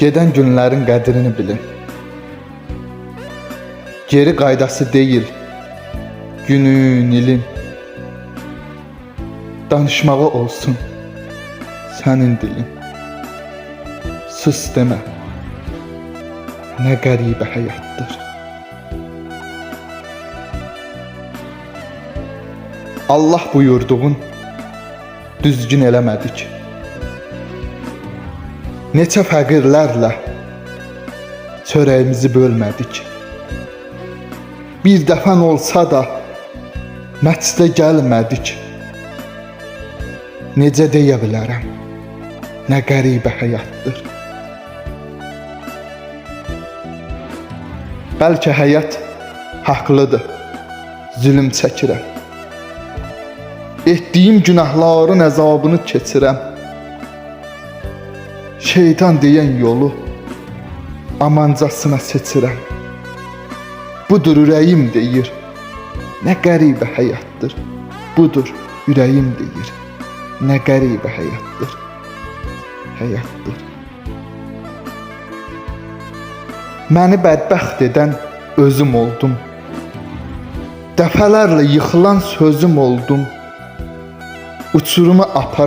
Gedən günlərin qədrini bilin. Geri qaydası deyil, günün, ilin. Danışmağı olsun sənin dilin. Sus demə, nə qəribə həyatdır. Allah buyurduğun düzgün eləmədik. Neçə fəqirlərlə çörəyimizi bölmədik. Bir dəfən olsa da məclisə gəlmədik. Necə deyə bilərəm, nə qəribə həyatdır. Bəlkə həyat haqlıdır, zülm çəkirəm. Etdiyim günahların əzabını keçirəm. Şeytan deyən yolu amancasına seçirəm. Budur ürəyim deyir, nə qəribə həyatdır. Budur ürəyim deyir, nə qəribə həyatdır. Həyatdır. Məni bədbəxt edən özüm oldum. Dəfələrlə yıxılan sözüm oldum. Uçuruma apar